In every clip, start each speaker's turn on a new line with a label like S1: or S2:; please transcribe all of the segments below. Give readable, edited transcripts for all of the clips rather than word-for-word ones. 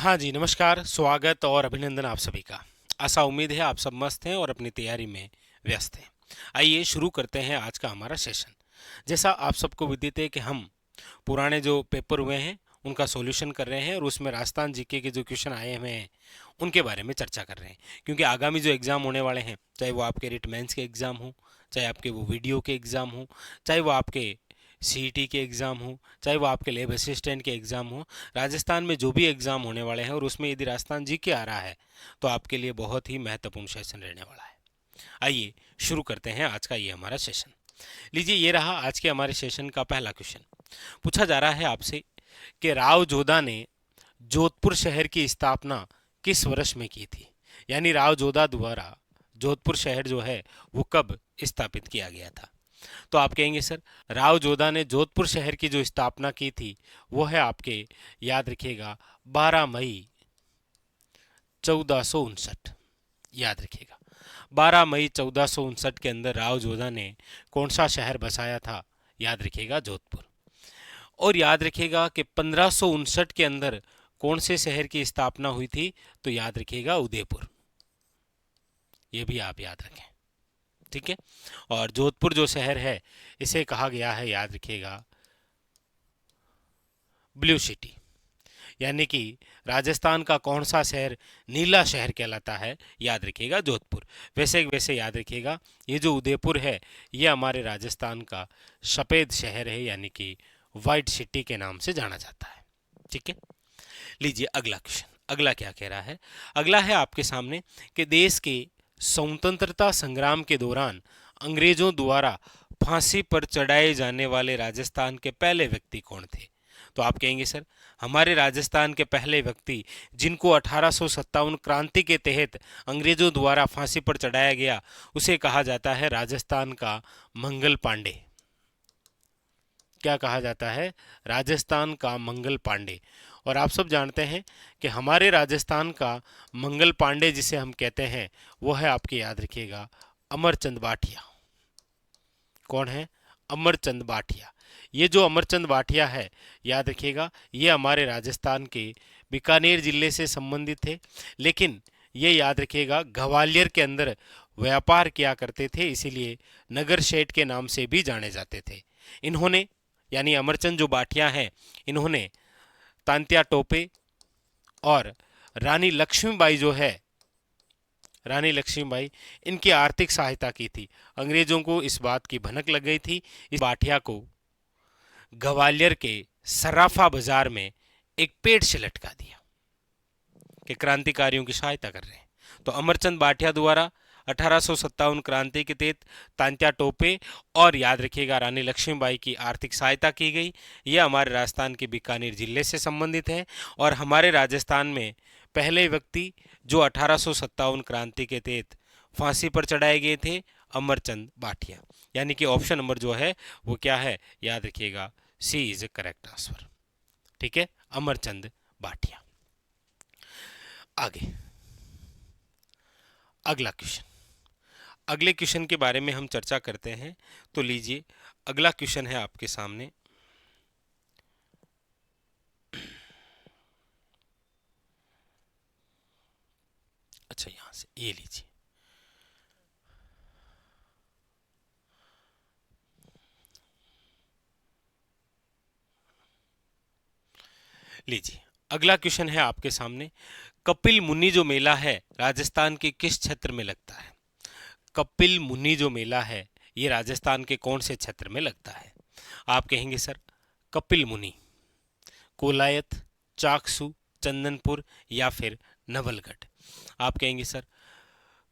S1: हाँ जी, नमस्कार, स्वागत और अभिनंदन आप सभी का। आशा उम्मीद है आप सब मस्त हैं और अपनी तैयारी में व्यस्त हैं। आइए शुरू करते हैं आज का हमारा सेशन। जैसा आप सबको विदित है कि हम पुराने जो पेपर हुए हैं उनका सॉल्यूशन कर रहे हैं और उसमें राजस्थान जीके के जो क्वेश्चन आए हुए हैं उनके बारे में चर्चा कर रहे हैं। क्योंकि आगामी जो एग्ज़ाम होने वाले हैं, चाहे वो आपके रिट मेंस के एग्ज़ाम हो, चाहे आपके वो वीडियो के एग्ज़ाम हो, चाहे वो आपके सीईटी के एग्ज़ाम हो, चाहे वो आपके लैब असिस्टेंट के एग्ज़ाम हो, राजस्थान में जो भी एग्ज़ाम होने वाले हैं और उसमें यदि राजस्थान जीके आ रहा है तो आपके लिए बहुत ही महत्वपूर्ण सेशन रहने वाला है। आइए शुरू करते हैं आज का ये हमारा सेशन। लीजिए, ये रहा आज के हमारे सेशन का पहला क्वेश्चन। पूछा जा रहा है आपसे कि राव जोधा ने जोधपुर शहर की स्थापना किस वर्ष में की थी। यानी राव जोधा द्वारा जोधपुर शहर जो है वो कब स्थापित किया गया था। तो आप कहेंगे सर, राव जोधा ने जोधपुर शहर की जो स्थापना की थी वो है आपके, याद रखिएगा, 12 मई 1459। याद रखिएगा, 12 मई 1459 के अंदर राव जोधा ने कौन सा शहर बसाया था। याद रखिएगा, जोधपुर। और याद रखिएगा कि 1559 के अंदर कौन से शहर की स्थापना हुई थी। तो याद रखिएगा, उदयपुर। ये भी आप याद रखें, ठीक है। और जोधपुर जो शहर है इसे कहा गया है, याद रखिएगा, ब्लू सिटी। यानी कि राजस्थान का कौन सा शहर नीला शहर कहलाता है। याद रखिएगा, जोधपुर। वैसे वैसे याद रखिएगा, ये जो उदयपुर है ये हमारे राजस्थान का सफ़ेद शहर है, यानी कि वाइट सिटी के नाम से जाना जाता है, ठीक है। लीजिए अगला क्वेश्चन। अगला क्या कह रहा है। अगला है आपके सामने कि देश के स्वतंत्रता संग्राम के दौरान अंग्रेजों द्वारा फांसी पर चढ़ाए जाने वाले राजस्थान के पहले व्यक्ति कौन थे। तो आप कहेंगे सर, हमारे राजस्थान के पहले व्यक्ति जिनको 1857 क्रांति के तहत अंग्रेजों द्वारा फांसी पर चढ़ाया गया उसे कहा जाता है राजस्थान का मंगल पांडे। क्या कहा जाता है? राजस्थान का मंगल पांडे। और आप सब जानते हैं कि हमारे राजस्थान का मंगल पांडे जिसे हम कहते हैं वो है आपके, याद रखिएगा, अमरचंद बाठिया। कौन है? अमरचंद बाठिया। ये जो अमरचंद बाठिया है, याद रखिएगा, ये हमारे राजस्थान के बीकानेर जिले से संबंधित थे। लेकिन ये याद रखिएगा, ग्वालियर के अंदर व्यापार किया करते थे, इसीलिए नगर शेठ के नाम से भी जाने जाते थे। इन्होंने, यानी अमरचंद जो बाठिया हैं, इन्होंने तांत्या टोपे और रानी लक्ष्मीबाई जो है, रानी लक्ष्मीबाई, इनकी आर्थिक सहायता की थी। अंग्रेजों को इस बात की भनक लग गई थी, इस बाठिया को ग्वालियर के सराफा बाजार में एक पेड़ से लटका दिया कि क्रांतिकारियों की सहायता कर रहे हैं। तो अमरचंद बाठिया द्वारा 1857 क्रांति के तहत तांत्या टोपे और याद रखिएगा रानी लक्ष्मीबाई की आर्थिक सहायता की गई। यह हमारे राजस्थान के बीकानेर जिले से संबंधित है। और हमारे राजस्थान में पहले व्यक्ति जो 1857 क्रांति के तहत फांसी पर चढ़ाए गए थे, अमरचंद बाठिया। यानी कि ऑप्शन नंबर जो है वो क्या है, याद रखिएगा, सी इज ए करेक्ट आंसर, ठीक है, अमरचंद बाठिया। आगे अगला क्वेश्चन। अगले क्वेश्चन के बारे में हम चर्चा करते हैं। तो लीजिए, अगला क्वेश्चन है आपके सामने। अच्छा, यहां से ये लीजिए। लीजिए, अगला क्वेश्चन है आपके सामने। कपिल मुनि जो मेला है राजस्थान के किस क्षेत्र में लगता है। कपिल मुनि जो मेला है ये राजस्थान के कौन से क्षेत्र में लगता है। आप कहेंगे सर, कपिल मुनि कोलायत, चाकसू, चंदनपुर या फिर नवलगढ़। आप कहेंगे सर,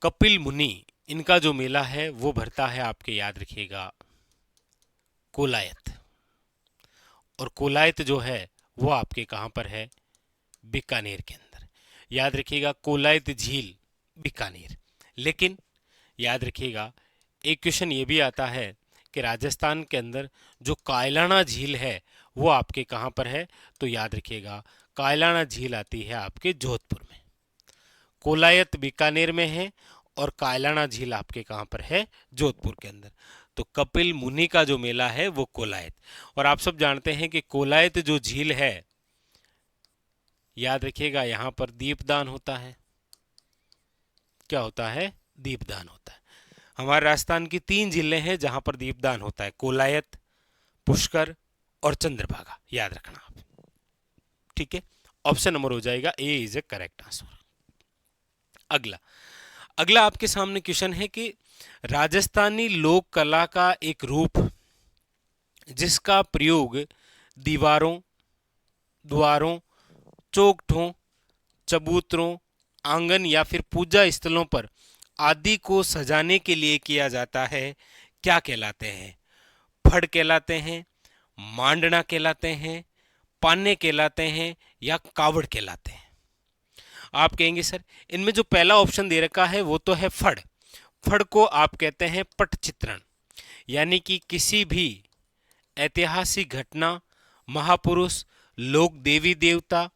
S1: कपिल मुनि, इनका जो मेला है वो भरता है आपके, याद रखिएगा, कोलायत। और कोलायत जो है वो आपके कहाँ पर है, बीकानेर के अंदर। याद रखिएगा, कोलायत झील, बीकानेर। लेकिन याद रखिएगा, एक क्वेश्चन ये भी आता है कि राजस्थान के अंदर जो कायलाना झील है वो आपके कहाँ पर है। तो याद रखिएगा, कायलाना झील आती है आपके जोधपुर में। कोलायत बीकानेर में है और कायलाना झील आपके कहाँ पर है, जोधपुर के अंदर। तो कपिल मुनि का जो मेला है वो कोलायत। और आप सब जानते हैं कि कोलायत जो झील है याद रखिएगा यहाँ पर दीपदान होता है। क्या होता है? दीपदान होता है। हमारे राजस्थान की 3 जिले हैं जहां पर दीपदान होता है, कोलायत, पुष्कर और चंद्रभागा। याद रखना आप, ठीक है। ऑप्शन नंबर हो जाएगा ए इज ए करेक्ट आंसर। अगला अगला आपके सामने क्वेश्चन है कि राजस्थानी लोक कला का एक रूप जिसका प्रयोग दीवारों, द्वारों, चौखटों, चबूतरों, आंगन या फिर पूजा स्थलों पर आदि को सजाने के लिए किया जाता है, क्या कहलाते हैं? फड़ कहलाते हैं, मांडना कहलाते हैं, पाने कहलाते हैं या कावड़ कहलाते हैं? आप कहेंगे सर इनमें जो पहला ऑप्शन दे रखा है वो तो है फड़। फड़ को आप कहते हैं पट चित्रण, यानी कि किसी भी ऐतिहासिक घटना, महापुरुष, लोक देवी देवता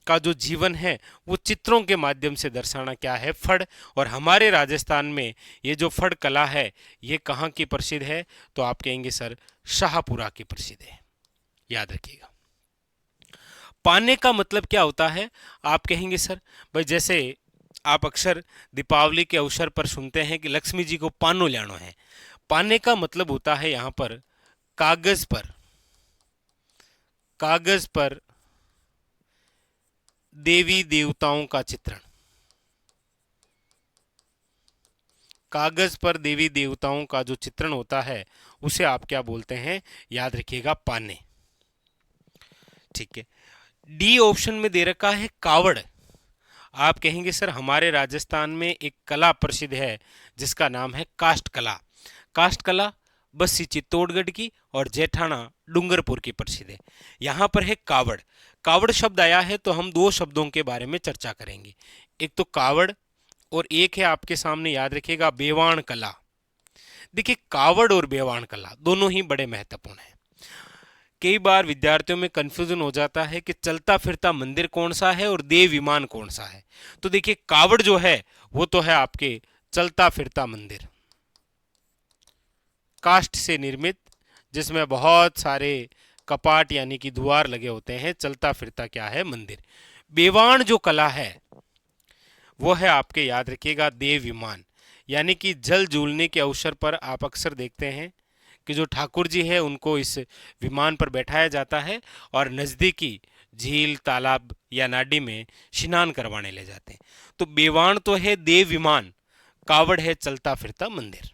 S1: का जो जीवन है वो चित्रों के माध्यम से दर्शाना क्या है? फड़। और हमारे राजस्थान में ये जो फड़ कला है ये कहाँ की प्रसिद्ध है? तो आप कहेंगे सर शाहपुरा की प्रसिद्ध है। याद रखिएगा। पाने का मतलब क्या होता है? आप कहेंगे सर भाई जैसे आप अक्सर दीपावली के अवसर पर सुनते हैं कि लक्ष्मी जी को पानो ल्यानो है। पाने का मतलब होता है यहाँ पर कागज पर देवी देवताओं का चित्रण। कागज पर देवी देवताओं का जो चित्रण होता है उसे आप क्या बोलते हैं? याद रखिएगा पाने। ठीक है। डी ऑप्शन में दे रखा है कावड़। आप कहेंगे सर हमारे राजस्थान में एक कला प्रसिद्ध है जिसका नाम है काष्ठ कला। काष्ठ कला बस्सी चित्तौड़गढ़ की और जेठाना डूंगरपुर की प्रसिद्ध है। यहाँ पर है कावड़। कावड़ शब्द आया है तो हम 2 शब्दों के बारे में चर्चा करेंगे, एक तो कावड़ और एक है आपके सामने याद रखिएगा बेवाण कला। देखिए कावड़ और बेवाण कला दोनों ही बड़े महत्वपूर्ण हैं। कई बार विद्यार्थियों में कंफ्यूजन हो जाता है कि चलता फिरता मंदिर कौन सा है और देव विमान कौन सा है। तो देखिए कावड़ जो है वो तो है आपके चलता फिरता मंदिर, काष्ठ से निर्मित, जिसमें बहुत सारे कपाट यानी कि द्वार लगे होते हैं। चलता फिरता क्या है? मंदिर। बेवाण जो कला है वो है आपके याद रखिएगा देव विमान, यानी कि जल जूलने के अवसर पर आप अक्सर देखते हैं कि जो ठाकुर जी है उनको इस विमान पर बैठाया जाता है और नज़दीकी झील, तालाब या नाडी में स्नान करवाने ले जाते हैं। तो बेवाण तो है देव विमान, कावड़ है चलता फिरता मंदिर,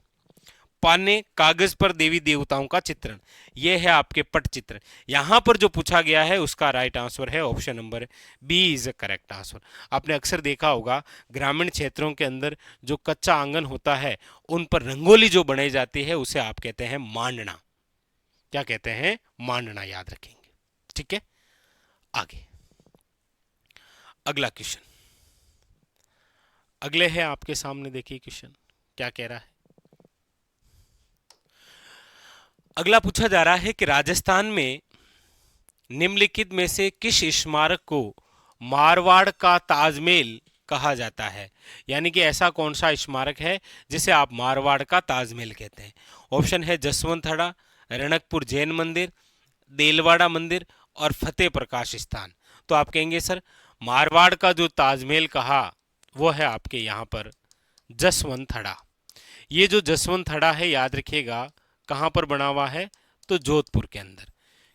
S1: पाने कागज पर देवी देवताओं का चित्रण, यह है आपके पट चित्र। यहां पर जो पूछा गया है उसका राइट आंसर है option number B is a correct answer. आपने अक्सर देखा होगा ग्रामीण क्षेत्रों के अंदर जो कच्चा आंगन होता है उन पर रंगोली जो बनाई जाती है उसे आप कहते हैं मांडना। क्या कहते हैं? मांडना। याद रखेंगे, ठीक है। आगे अगला क्वेश्चन, अगले है आपके सामने, देखिए क्वेश्चन क्या कह रहा है। अगला पूछा जा रहा है कि राजस्थान में निम्नलिखित में से किस स्मारक को मारवाड़ का ताजमहल कहा जाता है? यानी कि ऐसा कौन सा स्मारक है जिसे आप मारवाड़ का ताजमहल कहते हैं? ऑप्शन है जसवंतथड़ा, रणकपुर जैन मंदिर, देलवाड़ा मंदिर और फतेह प्रकाश स्थान। तो आप कहेंगे सर मारवाड़ का जो ताजमहल कहा वो है आपके यहाँ पर जसवंतथड़ा। ये जो जसवंतथड़ा है याद रखिएगा कहाँ पर बना हुआ है? तो जोधपुर के अंदर।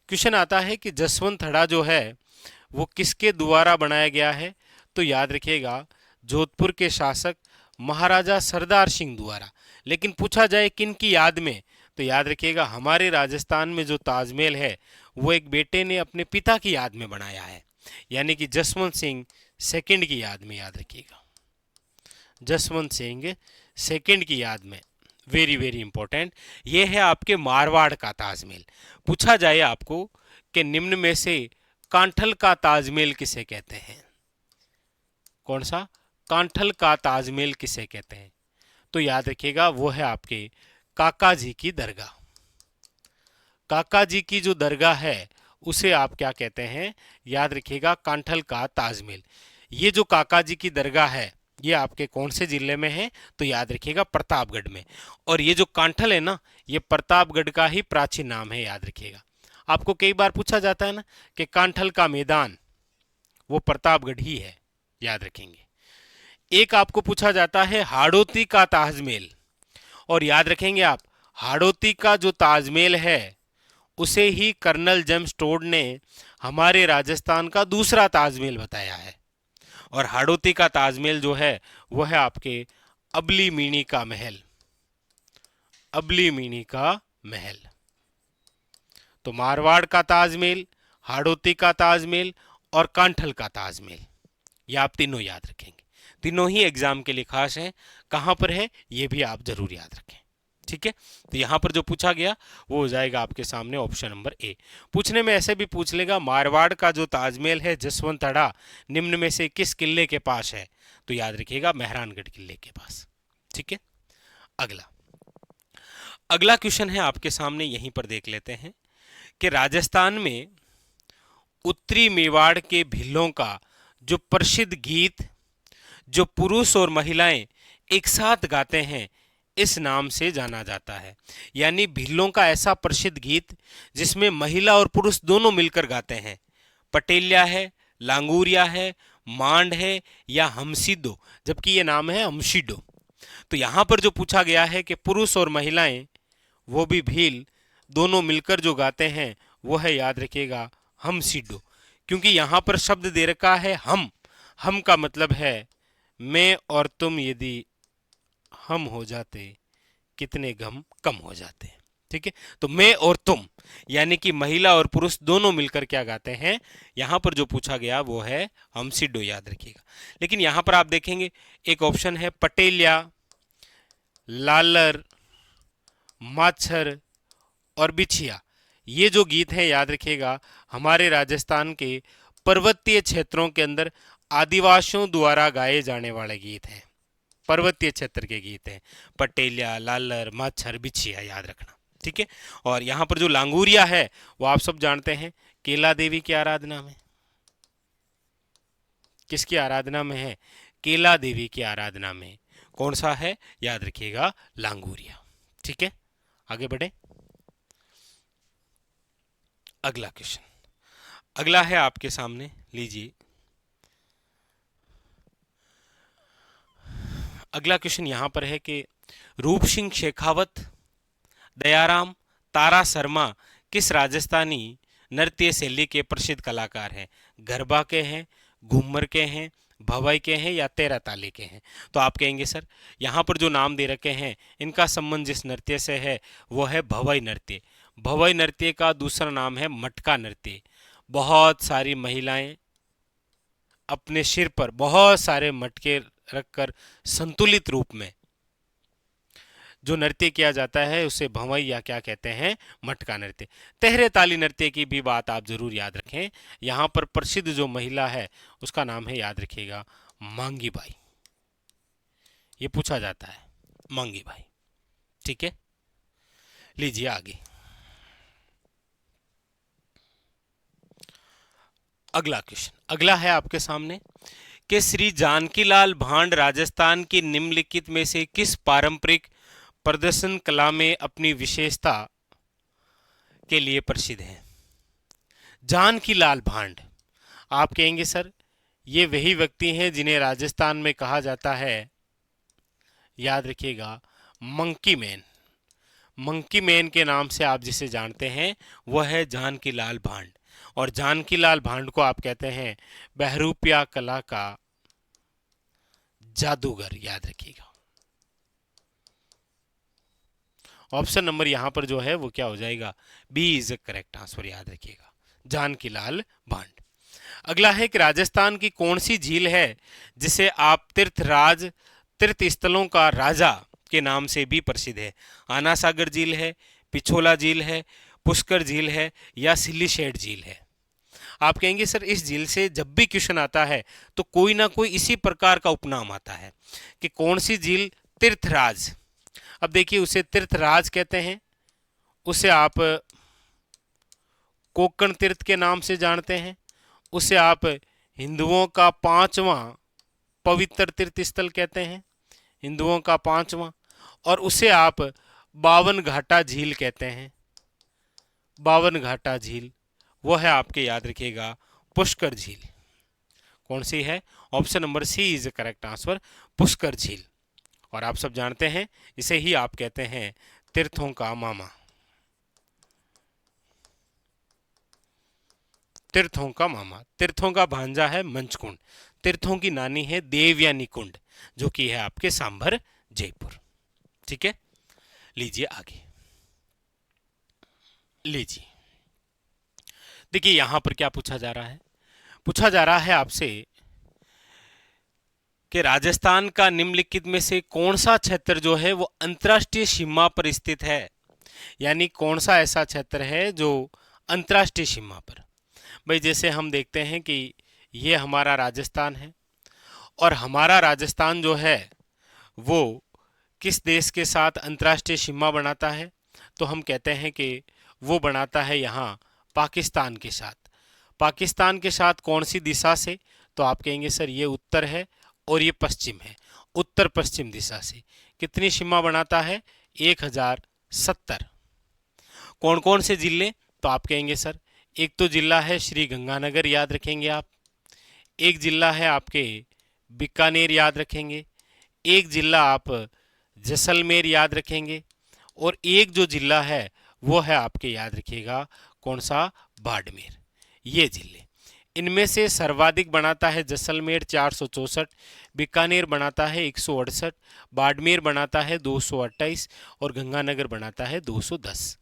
S1: क्वेश्चन आता है कि जसवंतथड़ा जो है वो किसके द्वारा बनाया गया है? तो याद रखिएगा जोधपुर के शासक महाराजा सरदार सिंह द्वारा। लेकिन पूछा जाए किन की याद में, तो याद रखिएगा हमारे राजस्थान में जो ताजमहल है वो एक बेटे ने अपने पिता की याद में बनाया है, यानी कि जसवंत सिंह सेकंड की याद में। याद रखिएगा जसवंत सिंह सेकंड की याद में, वेरी वेरी इंपॉर्टेंट। ये है आपके मारवाड़ का ताजमहल। पूछा जाए आपको कि निम्न में से कांठल का ताजमहल किसे कहते हैं? कौन सा? कांठल का ताजमहल किसे कहते हैं? तो याद रखिएगा वो है आपके काका जी की दरगाह। काका जी की जो दरगाह है उसे आप क्या कहते हैं? याद रखिएगा कांठल का ताजमहल। ये जो काका जी की दरगाह है ये आपके कौन से जिले में है? तो याद रखिएगा प्रतापगढ़ में। और ये जो कांठल है ना ये प्रतापगढ़ का ही प्राचीन नाम है। याद रखिएगा आपको कई बार पूछा जाता है ना कि कांठल का मैदान वो प्रतापगढ़ ही है, याद रखेंगे। एक आपको पूछा जाता है हाड़ौती का ताजमहल, और याद रखेंगे आप, हाड़ौती का जो ताजमहल है उसे ही कर्नल जेम्स टोड ने हमारे राजस्थान का दूसरा ताजमहल बताया है। और हाड़ौती का ताजमहल जो है वो है आपके अबली मीणी का महल, अबली मीणी का महल। तो मारवाड़ का ताजमहल, हाड़ौती का ताजमहल और कांठल का ताजमहल, ये आप तीनों याद रखेंगे। तीनों ही एग्जाम के लिए खास है, कहां पर है ये भी आप जरूर याद रखें। ठीक है, तो यहां पर जो पूछा गया वो हो जाएगा आपके सामने ऑप्शन नंबर ए। पूछने में ऐसे भी पूछ लेगा, मारवाड़ का जो ताजमहल है जसवंतड़ा निम्न में से किस किले के पास है, तो याद रखिएगा मेहरानगढ़ किले के पास। ठीक है, अगला अगला क्वेश्चन है आपके सामने, यहीं पर देख लेते हैं कि राजस्थान में उत्तरी मेवाड़ के भिल्लों का जो प्रसिद्ध गीत जो पुरुष और महिलाएं एक साथ गाते हैं इस नाम से जाना जाता है। यानी भिल्लों का ऐसा प्रसिद्ध गीत जिसमें महिला और पुरुष दोनों मिलकर गाते हैं, पटेलिया है, लांगूरिया है, मांड है या हमसीडो, जबकि ये नाम है हमसीडो। तो यहां पर जो पूछा गया है कि पुरुष और महिलाएं वो भी भील दोनों मिलकर जो गाते हैं वो है, याद रखिएगा, हमसीडो। क्योंकि यहां पर शब्द दे रखा है हम का मतलब है मैं और तुम यदि हम हो जाते कितने गम कम हो जाते। ठीक है, तो मैं और तुम यानी कि महिला और पुरुष दोनों मिलकर क्या गाते हैं, यहां पर जो पूछा गया वो है हमसीडो, याद रखिएगा। लेकिन यहां पर आप देखेंगे एक ऑप्शन है पटेलिया, लालर, माछर और बिछिया। ये जो गीत है याद रखिएगा हमारे राजस्थान के पर्वतीय क्षेत्रों के अंदर आदिवासियों द्वारा गाए जाने वाले गीत हैं, पर्वतीय क्षेत्र के गीत हैं, पटेलिया, लालर, माछर, बिछिया, याद रखना। ठीक है, और यहां पर जो लांगूरिया है वो आप सब जानते हैं केला देवी की आराधना में, किसकी आराधना में है, केला देवी की आराधना में। कौन सा है, याद रखिएगा लांगूरिया। ठीक है, आगे बढ़े। अगला क्वेश्चन, अगला है आपके सामने, लीजिए। अगला क्वेश्चन यहां पर है कि रूप सिंह शेखावत, दयाराम, तारा शर्मा किस राजस्थानी नृत्य शैली के प्रसिद्ध कलाकार हैं? गरबा के हैं, घूमर के हैं, भवाई के हैं या तेरह ताली के हैं? तो आप कहेंगे सर यहाँ पर जो नाम दे रखे हैं इनका संबंध जिस नृत्य से है वो है भवाई नृत्य। भवाई नृत्य का दूसरा नाम है मटका नृत्य। बहुत सारी महिलाएं अपने सिर पर बहुत सारे मटके रखकर संतुलित रूप में जो नृत्य किया जाता है उसे भंवई या क्या कहते हैं, मटका नृत्य। तेहरे ताली नृत्य की भी बात आप जरूर याद रखें। यहां पर प्रसिद्ध जो महिला है उसका नाम है, याद रखिएगा, मांगी बाई। ये पूछा जाता है, मांगी बाई। ठीक है, लीजिए आगे। अगला क्वेश्चन, अगला है आपके सामने कि श्री जानकीलाल भांड राजस्थान की निम्नलिखित में से किस पारंपरिक प्रदर्शन कला में अपनी विशेषता के लिए प्रसिद्ध है? जानकीलाल भांड, आप कहेंगे सर ये वही व्यक्ति हैं जिन्हें राजस्थान में कहा जाता है, याद रखिएगा, मंकी मैन। मंकी मैन के नाम से आप जिसे जानते हैं वह है जानकीलाल भांड। और जानकीलाल भांड को आप कहते हैं बहरूपिया कला का जादूगर, याद रखिएगा। ऑप्शन नंबर यहां पर जो है वो क्या हो जाएगा, B is a correct answer, याद रखिएगा, जानकीलाल भांड। अगला है कि राजस्थान की कौन सी झील है जिसे आप तीर्थराज, तीर्थ स्थलों का राजा के नाम से भी प्रसिद्ध है? आना सागर झील है, पिछोला झील है, पुष्कर झील है या सिल्लीशेठ झील है? आप कहेंगे सर इस झील से जब भी क्वेश्चन आता है तो कोई ना कोई इसी प्रकार का उपनाम आता है कि कौन सी झील तीर्थराज। अब देखिए उसे तीर्थराज कहते हैं, उसे आप कोकण तीर्थ के नाम से जानते हैं, उसे आप हिंदुओं का पांचवां पवित्र तीर्थ स्थल कहते हैं, हिंदुओं का पांचवां, और उसे आप बावन घाटा झील कहते हैं। बावन घाटा झील वो है आपके, याद रखिएगा, पुष्कर झील। कौन सी है? Option number C is correct answer, Pushkar झील। और आप सब जानते हैं इसे ही आप कहते हैं तीर्थों का मामा। तीर्थों का मामा, तीर्थों का भांजा है मंचकुंड, तीर्थों की नानी है देवयानी कुंड, जो कि है आपके सांभर जयपुर। ठीक है, लीजिए आगे। लीजिए, देखिए यहां पर क्या पूछा जा रहा है। पूछा जा रहा है आपसे कि राजस्थान का निम्नलिखित में से कौन सा क्षेत्र जो है वो अंतर्राष्ट्रीय सीमा पर स्थित है। यानी कौन सा ऐसा क्षेत्र है जो अंतर्राष्ट्रीय सीमा पर। भाई जैसे हम देखते हैं कि ये हमारा राजस्थान है, और हमारा राजस्थान जो है वो किस देश के साथ अंतर्राष्ट्रीय सीमा बनाता है? तो हम कहते हैं कि वो बनाता है यहाँ पाकिस्तान के साथ। पाकिस्तान के साथ कौन सी दिशा से? तो आप कहेंगे सर ये उत्तर है और ये पश्चिम है, उत्तर पश्चिम दिशा से। कितनी सीमा बनाता है? 1070। कौन कौन से जिले? तो आप कहेंगे सर एक तो जिला है श्री गंगानगर, याद रखेंगे आप। एक जिला है आपके बीकानेर, याद रखेंगे। एक जिला आप जैसलमेर, याद रखेंगे। और एक जो जिला है वो है आपके, याद रखिएगा, कौन सा? बाड़मेर। ये जिले, इनमें से सर्वाधिक बनाता है जैसलमेर 464, बीकानेर बनाता है 168, बाड़मेर बनाता है 228 और गंगानगर बनाता है 210।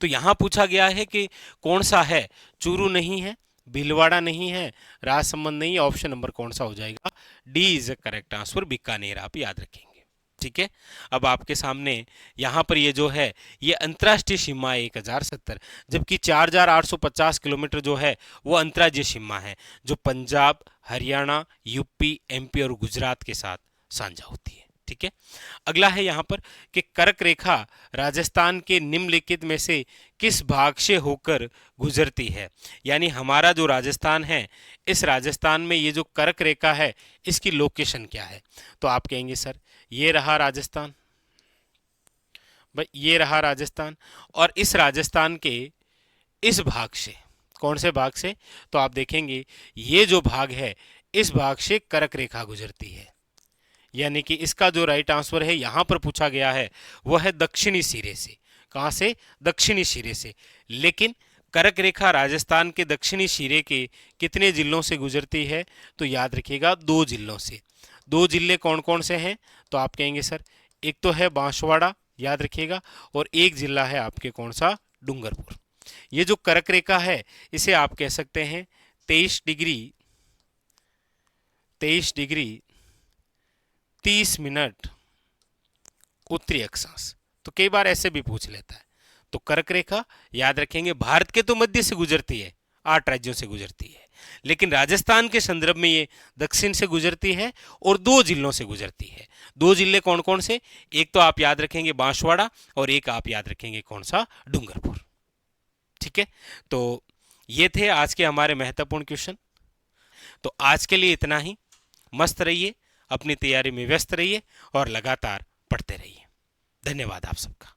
S1: तो यहां पूछा गया है कि कौन सा है? चूरू नहीं है, भीलवाड़ा नहीं है, राजसमंद नहीं है। ऑप्शन नंबर कौन सा हो जाएगा? D is a correct answer, Bikaner, आप याद रखेंगे। ठीक है, अब आपके सामने यहां पर ये जो है ये अंतर्राष्ट्रीय सीमा है 1070, जबकि 4850 किलोमीटर जो है वो अंतर्राज्यीय सीमा है, जो पंजाब, हरियाणा, यूपी, एमपी और गुजरात के साथ साझा होती है। ठीक है, अगला है यहां पर कि कर्क रेखा राजस्थान के निम्नलिखित में से किस भाग से होकर गुजरती है। यानी हमारा जो राजस्थान है, इस राजस्थान में ये जो कर्क रेखा है इसकी लोकेशन क्या है? तो आप कहेंगे सर ये रहा राजस्थान, भाई ये रहा राजस्थान, और इस राजस्थान के इस भाग से, कौन से भाग से? तो आप देखेंगे ये जो भाग है इस भाग से कर्क रेखा गुजरती है। यानी कि इसका जो राइट आंसर है यहां पर पूछा गया है वह है दक्षिणी सिरे से। कहां से? दक्षिणी सिरे से। लेकिन कर्क रेखा राजस्थान के दक्षिणी सिरे के कितने जिलों से गुजरती है? तो याद रखिएगा 2 जिलों से। 2 जिले कौन कौन से हैं? तो आप कहेंगे सर एक तो है बांसवाड़ा, याद रखिएगा, और एक जिला है आपके कौन सा? डूंगरपुर। ये जो कर्क रेखा है इसे आप कह सकते हैं 23 डिग्री 30 मिनट उत्तरी अक्षांश। तो कई बार ऐसे भी पूछ लेता है। तो कर्क रेखा याद रखेंगे भारत के तो मध्य से गुजरती है, 8 राज्यों से गुजरती है, लेकिन राजस्थान के संदर्भ में ये दक्षिण से गुजरती है और 2 जिलों से गुजरती है। 2 जिले कौन कौन से? एक तो आप याद रखेंगे बांसवाड़ा और एक आप याद रखेंगे कौन सा? डूंगरपुर। ठीक है, तो ये थे आज के हमारे महत्वपूर्ण क्वेश्चन। तो आज के लिए इतना ही। मस्त रहिए, अपनी तैयारी में व्यस्त रहिए और लगातार पढ़ते रहिए। धन्यवाद आप सबका।